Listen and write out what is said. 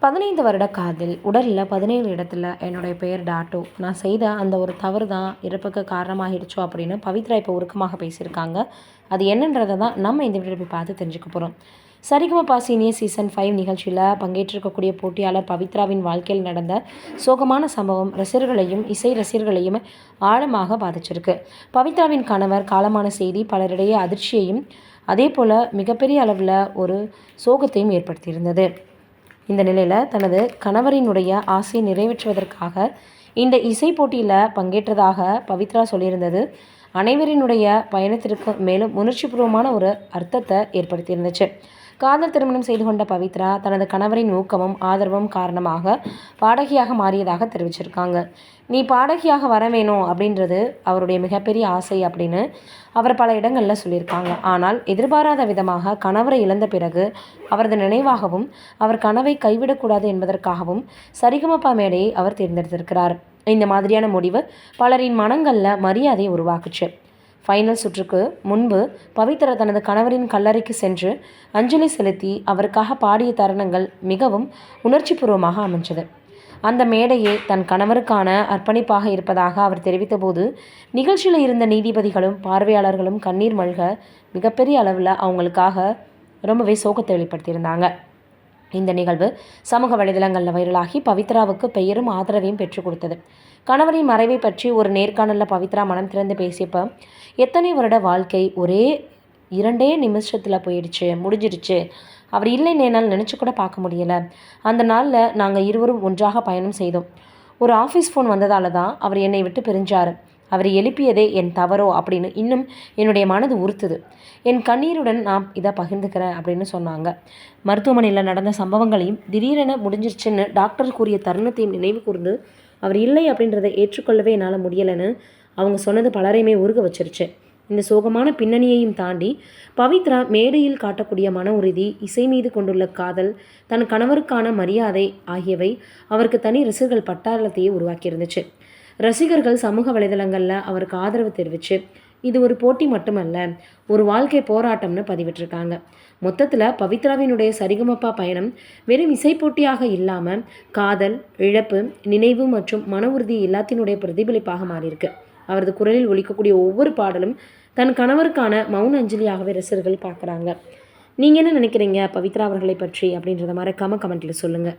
15 வருட காதல், உடலில் 17 இடத்துல என்னுடைய பெயர் டாட்டோ. நான் செய்த அந்த ஒரு தவறு தான் இறப்புக்கு காரணமாகிடுச்சோ அப்படின்னு பவித்ரா இப்போ உருக்கமாக பேசியிருக்காங்க. அது என்னன்றதை தான் நம்ம இந்த வீடியோ போய் பார்த்து தெரிஞ்சுக்க போகிறோம். சரிகமபா சீனியர் சீசன் 5 நிகழ்ச்சியில் பங்கேற்றிருக்கக்கூடிய போட்டியாளர் பவித்ராவின் வாழ்க்கையில் நடந்த சோகமான சம்பவம் ரசிகர்களையும் இசை ரசிகர்களையும் ஆழமாக பாதிச்சிருக்கு. பவித்ராவின் கணவர் காலமான செய்தி பலரிடையே அதிர்ச்சியையும் அதே போல் மிகப்பெரிய அளவில் ஒரு சோகத்தையும் ஏற்படுத்தியிருந்தது. இந்த நிலையில் தனது கணவரினுடைய ஆசையை நிறைவேற்றுவதற்காக இந்த இசை போட்டியில் பங்கேற்றதாக பவித்ரா சொல்லியிருந்தது அனைவரினுடைய பயணத்திற்கு மேலும் உணர்ச்சிபூர்வமான ஒரு அர்த்தத்தை ஏற்படுத்தியிருந்துச்சு. காதல் திருமணம் செய்து கொண்ட பவித்ரா தனது கணவரின் ஊக்கமும் ஆதரவும் காரணமாக பாடகியாக மாறியதாக தெரிவிச்சிருக்காங்க. நீ பாடகியாக வர வேணும் அப்படின்றது அவருடைய மிகப்பெரிய ஆசை அப்படின்னு அவர் பல இடங்களில் சொல்லியிருக்காங்க. ஆனால் எதிர்பாராத விதமாக கணவரை இழந்த பிறகு அவரது நினைவாகவும் அவர் கனவை கைவிடக்கூடாது என்பதற்காகவும் சரிகமபா மேடையை அவர் தேர்ந்தெடுத்திருக்கிறார். இந்த மாதிரியான முடிவு பலரின் மனங்களில் மரியாதையை உருவாக்குச்சு. ஃபைனல் சுற்றுக்கு முன்பு பவித்ரா தனது கணவரின் கல்லறைக்கு சென்று அஞ்சலி செலுத்தி அவருக்காக பாடிய தருணங்கள் மிகவும் உணர்ச்சிபூர்வமாக அமைஞ்சது. அந்த மேடையே தன் கணவருக்கான அர்ப்பணிப்பாக இருப்பதாக அவர் தெரிவித்த போது நிகழ்ச்சியில் இருந்த நீதிபதிகளும் பார்வையாளர்களும் கண்ணீர் மல்க மிகப்பெரிய அளவில் அவங்களுக்காக ரொம்பவே சோகத்தை வெளிப்படுத்தியிருந்தாங்க. இந்த நிகழ்வு சமூக வலைதளங்களில் வைரலாகி பவித்ராவுக்கு பெயரும் ஆதரவையும் பெற்றுக் கொடுத்தது. கணவரின் மறைவை பற்றி ஒரு நேர்காணலில் பவித்ரா மனம் திறந்து பேசியப்போ எத்தனை வருட வாழ்க்கை ஒரே 2 நிமிஷத்தில் முடிஞ்சிருச்சு. அவர் இல்லைன்னு என்னால் நினச்சி கூட பார்க்க முடியலை. அந்த நாளில் நாங்கள் இருவரும் ஒன்றாக பயணம் செய்தோம். ஒரு ஆஃபீஸ் ஃபோன் வந்ததால தான் அவர் என்னை விட்டு பிரிஞ்சார். அவர் எழுப்பியதே என் தவறோ அப்படின்னு இன்னும் என்னுடைய மனது உறுத்துது. என் கண்ணீருடன் நான் இதை பகிர்ந்துக்கிறேன் அப்படின்னு சொன்னாங்க. மருத்துவமனையில் நடந்த சம்பவங்களையும் திடீரென முடிஞ்சிருச்சுன்னு டாக்டர் கூறிய தருணத்தையும் நினைவு கூர்ந்து அவர் இல்லை அப்படின்றத ஏற்றுக்கொள்ளவே என்னால் முடியலைன்னு அவங்க சொன்னது பலரையுமே உருக வச்சிருச்சு. இந்த சோகமான பின்னணியையும் தாண்டி பவித்ரா மேடையில் காட்டக்கூடிய மன உறுதி, இசை மீது கொண்டுள்ள காதல், தன் கணவருக்கான மரியாதை ஆகியவை அவருக்கு தனி ரசிகர்கள் பட்டாளத்தையே உருவாக்கியிருந்துச்சு. ரசிகர்கள் சமூக வலைதளங்களில் அவருக்கு ஆதரவு தெரிவித்து இது ஒரு போட்டி மட்டுமல்ல, ஒரு வாழ்க்கை போராட்டம்னு பதிவிட்டிருக்காங்க. மொத்தத்தில் பவித்ராவினுடைய சரிகமபா பயணம் வெறும் இசை போட்டியாக இல்லாமல் காதல், இழப்பு, நினைவு மற்றும் மன உறுதி எல்லாத்தினுடைய பிரதிபலிப்பாக மாறியிருக்கு. அவரது குரலில் ஒலிக்கக்கூடிய ஒவ்வொரு பாடலும் தன் கணவருக்கான மௌன அஞ்சலியாகவே ரசிகர்கள் பார்க்குறாங்க. நீங்கள் என்ன நினைக்கிறீங்க பவித்ரா அவர்களை பற்றி அப்படின்றத மறக்காமல் கமெண்ட்டில் சொல்லுங்கள்.